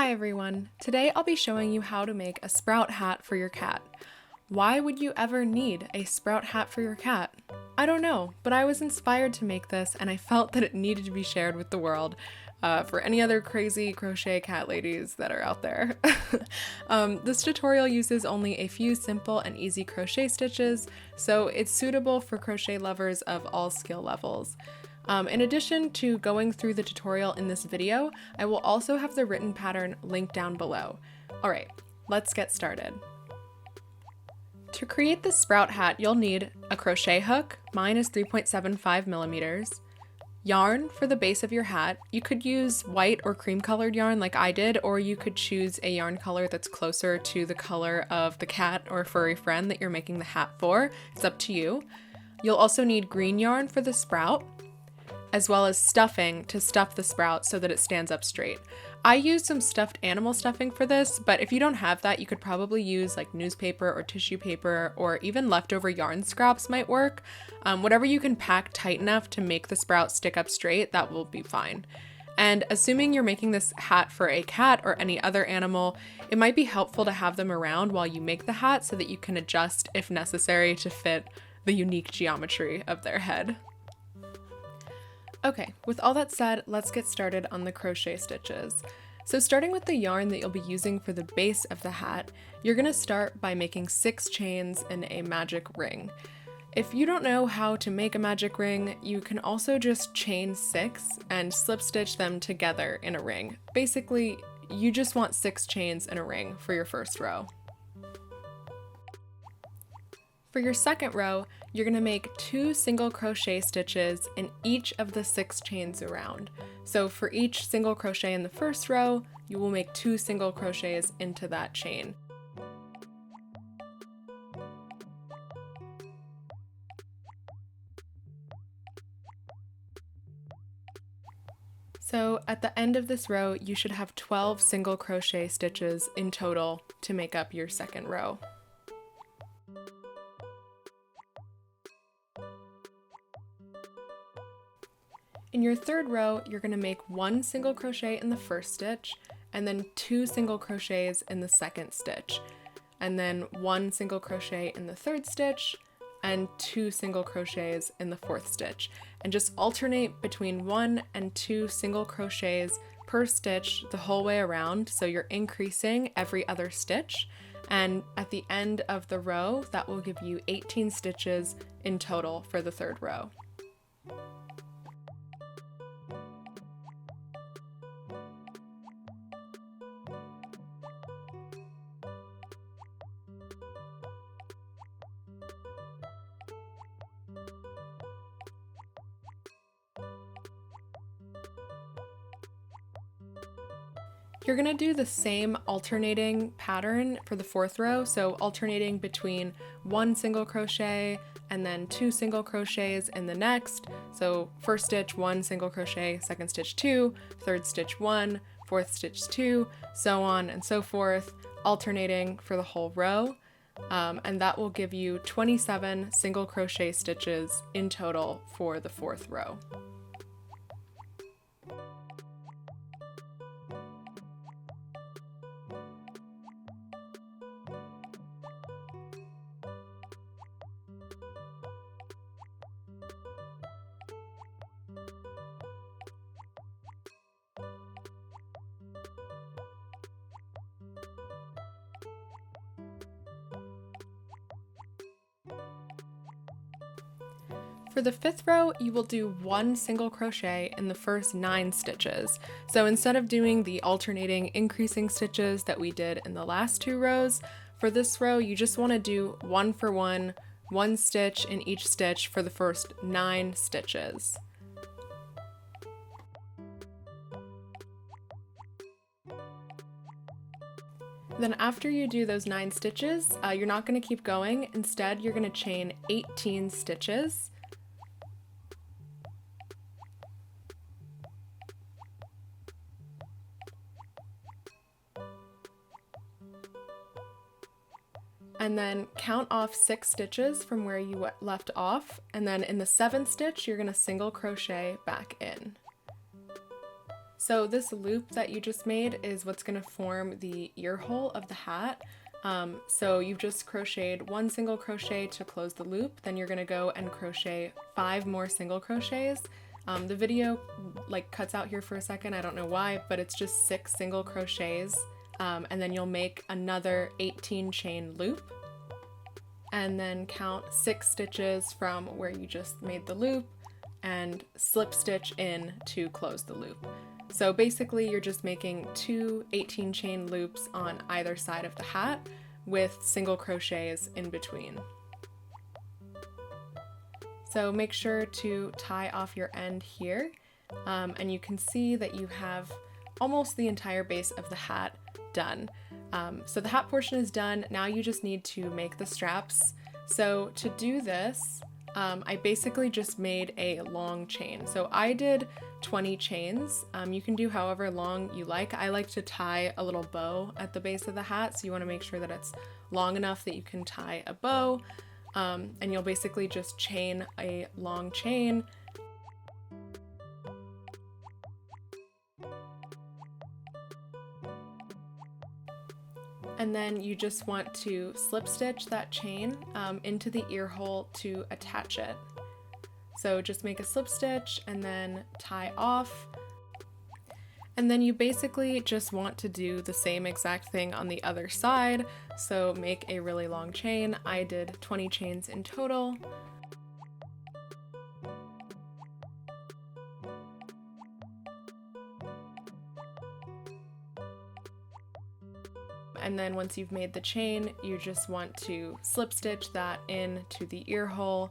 Hi everyone! Today I'll be showing you how to make a sprout hat for your cat. Why would you ever need a sprout hat for your cat? I don't know, but I was inspired to make this and I felt that it needed to be shared with the world for any other crazy crochet cat ladies that are out there. This tutorial uses only a few simple and easy crochet stitches, so it's suitable for crochet lovers of all skill levels. In addition to going through the tutorial in this video, I will also have the written pattern linked down below. Alright, let's get started. To create this sprout hat, you'll need a crochet hook, mine is 3.75 millimeters, yarn for the base of your hat. You could use white or cream colored yarn like I did, or you could choose a yarn color that's closer to the color of the cat or furry friend that you're making the hat for. It's up to you. You'll also need green yarn for the sprout, as well as stuffing to stuff the sprout so that it stands up straight. I used some stuffed animal stuffing for this, but if you don't have that, you could probably use like newspaper or tissue paper, or even leftover yarn scraps might work. Whatever you can pack tight enough to make the sprout stick up straight, that will be fine. And assuming you're making this hat for a cat or any other animal, it might be helpful to have them around while you make the hat so that you can adjust if necessary to fit the unique geometry of their head. Okay, with all that said, let's get started on the crochet stitches. So starting with the yarn that you'll be using for the base of the hat, you're going to start by making 6 chains in a magic ring. If you don't know how to make a magic ring, you can also just chain 6 and slip stitch them together in a ring. Basically, you just want 6 chains in a ring for your first row. For your second row, you're going to make 2 single crochet stitches in each of the 6 chains around. So for each single crochet in the first row, you will make 2 single crochets into that chain. So at the end of this row, you should have 12 single crochet stitches in total to make up your second row. In your third row, you're going to make 1 single crochet in the first stitch, and then 2 single crochets in the second stitch, and then 1 single crochet in the third stitch, and 2 single crochets in the fourth stitch. And just alternate between 1 and 2 single crochets per stitch the whole way around, so you're increasing every other stitch. And at the end of the row, that will give you 18 stitches in total for the third row. You're going to do the same alternating pattern for the fourth row, so alternating between 1 single crochet and then 2 single crochets in the next. So first stitch 1 single crochet, second stitch 2, third stitch 1, fourth stitch 2, so on and so forth, alternating for the whole row. And that will give you 27 single crochet stitches in total for the fourth row. For the fifth row, you will do 1 single crochet in the first 9 stitches. So instead of doing the alternating increasing stitches that we did in the last 2 rows, for this row you just want to do 1 for 1, 1 stitch in each stitch for the first 9 stitches. Then after you do those 9 stitches, you're not going to keep going. Instead, you're going to chain 18 stitches. And then count off 6 stitches from where you left off, and then in the 7th stitch you're going to single crochet back in. So this loop that you just made is what's going to form the ear hole of the hat. So you've just crocheted 1 single crochet to close the loop, then you're going to go and crochet 5 more single crochets. The video like cuts out here for a second, I don't know why, but it's just 6 single crochets, and then you'll make another 18 chain loop, and then count 6 stitches from where you just made the loop and slip stitch in to close the loop. So basically you're just making 2 18 chain loops on either side of the hat with single crochets in between. So make sure to tie off your end here, and you can see that you have almost the entire base of the hat done. So the hat portion is done. Now you just need to make the straps. So to do this, I basically just made a long chain. So I did 20 chains. You can do however long you like. I like to tie a little bow at the base of the hat, so you want to make sure that it's long enough that you can tie a bow, and you'll basically just chain a long chain. And then you just want to slip stitch that chain into the ear hole to attach it. So just make a slip stitch and then tie off. And then you basically just want to do the same exact thing on the other side. So make a really long chain. I did 20 chains in total. And then once you've made the chain, you just want to slip stitch that into the ear hole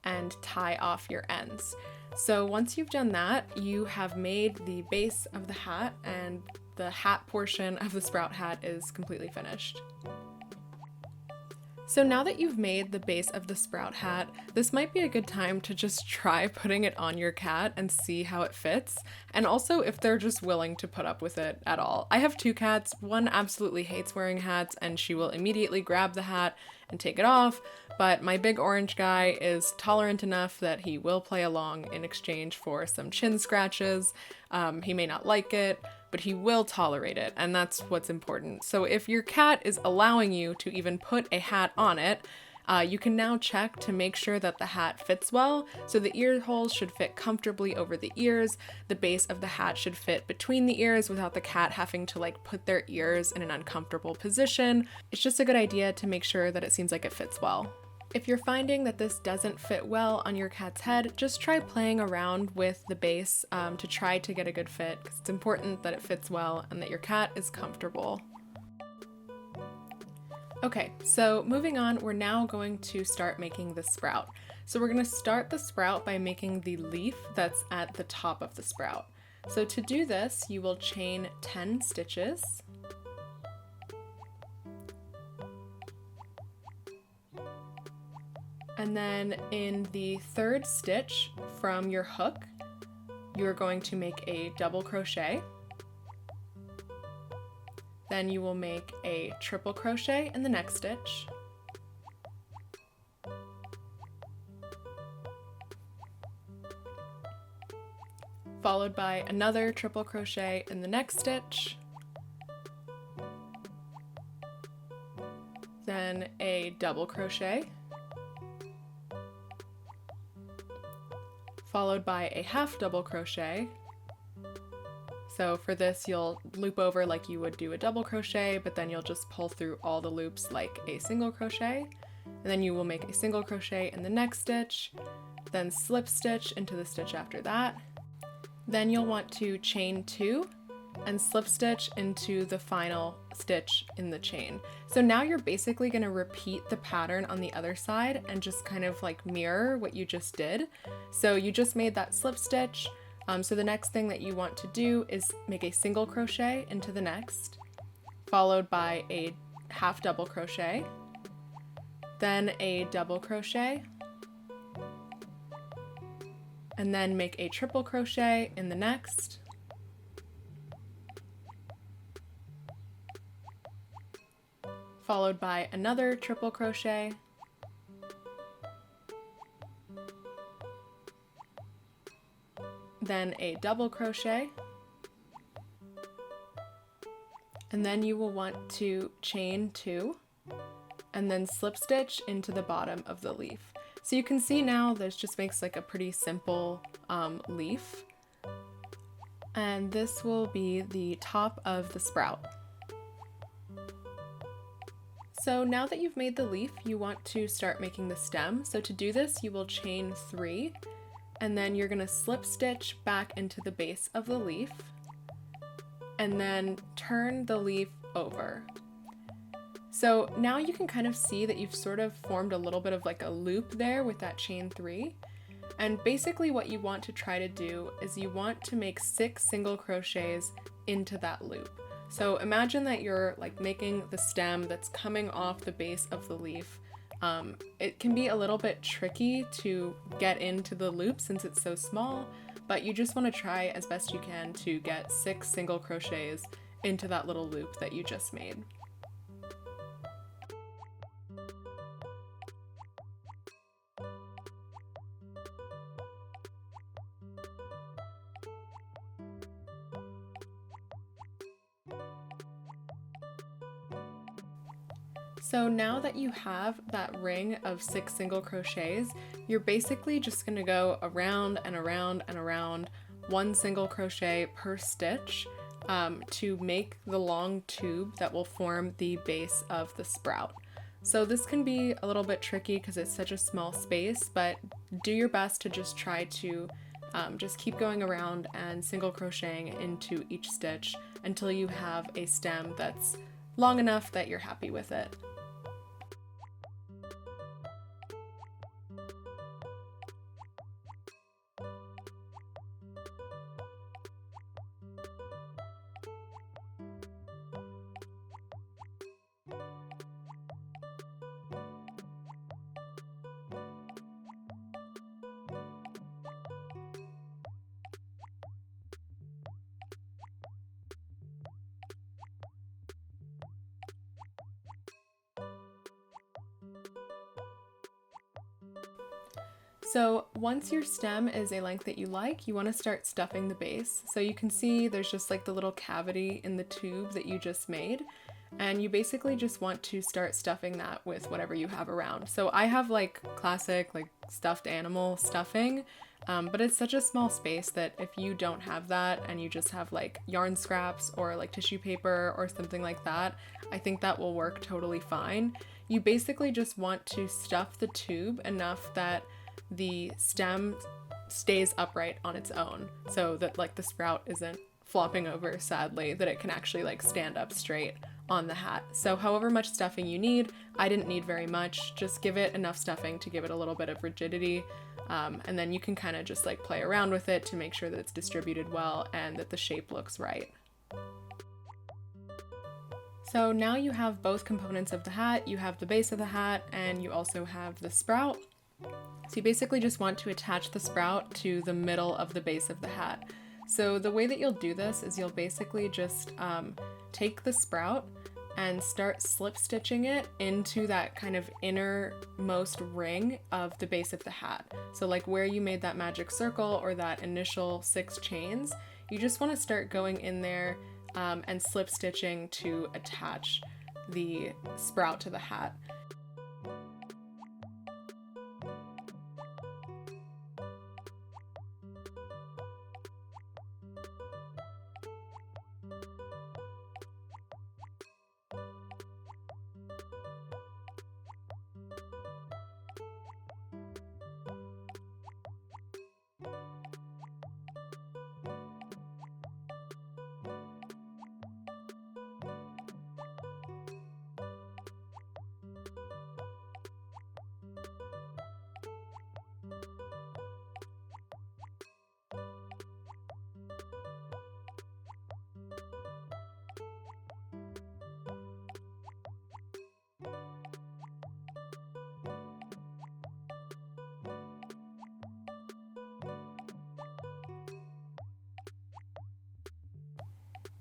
and tie off your ends. So once you've done that, you have made the base of the hat, and the hat portion of the sprout hat is completely finished. So now that you've made the base of the sprout hat, this might be a good time to just try putting it on your cat and see how it fits, and also if they're just willing to put up with it at all. I have 2 cats. One absolutely hates wearing hats and she will immediately grab the hat and take it off, but my big orange guy is tolerant enough that he will play along in exchange for some chin scratches. He may not like it, but he will tolerate it, and that's what's important. So if your cat is allowing you to even put a hat on it, you can now check to make sure that the hat fits well. So the ear holes should fit comfortably over the ears. The base of the hat should fit between the ears without the cat having to like put their ears in an uncomfortable position. It's just a good idea to make sure that it seems like it fits well. If you're finding that this doesn't fit well on your cat's head, just try playing around with the base to try to get a good fit, because it's important that it fits well and that your cat is comfortable. Okay, so moving on, we're now going to start making the sprout. So we're going to start the sprout by making the leaf that's at the top of the sprout. So to do this, you will chain 10 stitches. And then in the 3rd stitch from your hook, you're going to make a double crochet. Then you will make a triple crochet in the next stitch. Followed by another triple crochet in the next stitch. Then a double crochet. Followed by a half double crochet. So for this, you'll loop over like you would do a double crochet, but then you'll just pull through all the loops like a single crochet. And then you will make a single crochet in the next stitch, then slip stitch into the stitch after that. Then you'll want to chain 2 and slip stitch into the final stitch in the chain. So now you're basically going to repeat the pattern on the other side and just kind of like mirror what you just did. So you just made that slip stitch. So the next thing that you want to do is make a single crochet into the next, followed by a half double crochet, then a double crochet, and then make a triple crochet in the next, followed by another triple crochet, then a double crochet, And then you will want to chain 2 and then slip stitch into the bottom of the leaf. So you can see now this just makes like a pretty simple leaf. And this will be the top of the sprout. So now that you've made the leaf, you want to start making the stem. So to do this, you will chain 3, and then you're gonna slip stitch back into the base of the leaf, and then turn the leaf over. So now you can kind of see that you've sort of formed a little bit of like a loop there with that chain 3. And basically what you want to try to do is you want to make 6 single crochets into that loop. So imagine that you're like making the stem that's coming off the base of the leaf. It can be a little bit tricky to get into the loop since it's so small, but you just want to try as best you can to get 6 single crochets into that little loop that you just made. So now that you have that ring of 6 single crochets, you're basically just going to go around and around and around 1 single crochet per stitch to make the long tube that will form the base of the sprout. So this can be a little bit tricky because it's such a small space, but do your best to just try to just keep going around and single crocheting into each stitch until you have a stem that's long enough that you're happy with it. So once your stem is a length that you like, you want to start stuffing the base. So you can see there's just like the little cavity in the tube that you just made. And you basically just want to start stuffing that with whatever you have around. So I have like classic like stuffed animal stuffing, but it's such a small space that if you don't have that and you just have like yarn scraps or like tissue paper or something like that, I think that will work totally fine. You basically just want to stuff the tube enough that the stem stays upright on its own so that like the sprout isn't flopping over sadly, that it can actually like stand up straight on the hat. So however much stuffing you need, I didn't need very much, just give it enough stuffing to give it a little bit of rigidity, and then you can kind of just like play around with it to make sure that it's distributed well and that the shape looks right. So now you have both components of the hat, you have the base of the hat and you also have the sprout. So you basically just want to attach the sprout to the middle of the base of the hat. So the way that you'll do this is you'll basically just take the sprout and start slip stitching it into that kind of innermost ring of the base of the hat. So like where you made that magic circle or that initial 6 chains, you just want to start going in there and slip stitching to attach the sprout to the hat.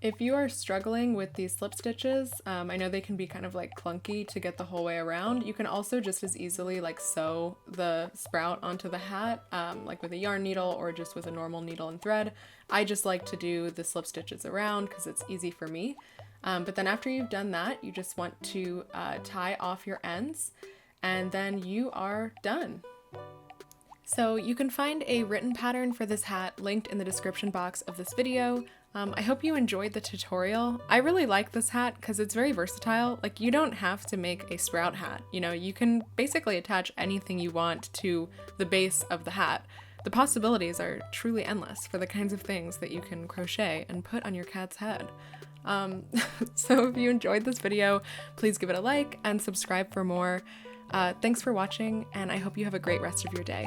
If you are struggling with these slip stitches, I know they can be kind of like clunky to get the whole way around. You can also just as easily like sew the sprout onto the hat, like with a yarn needle or just with a normal needle and thread. I just like to do the slip stitches around because it's easy for me. But then after you've done that, you just want to tie off your ends and then you are done. So you can find a written pattern for this hat linked in the description box of this video. I hope you enjoyed the tutorial. I really like this hat because it's very versatile. Like, you don't have to make a sprout hat. You know, you can basically attach anything you want to the base of the hat. The possibilities are truly endless for the kinds of things that you can crochet and put on your cat's head. So if you enjoyed this video, please give it a like and subscribe for more. Thanks for watching, and I hope you have a great rest of your day.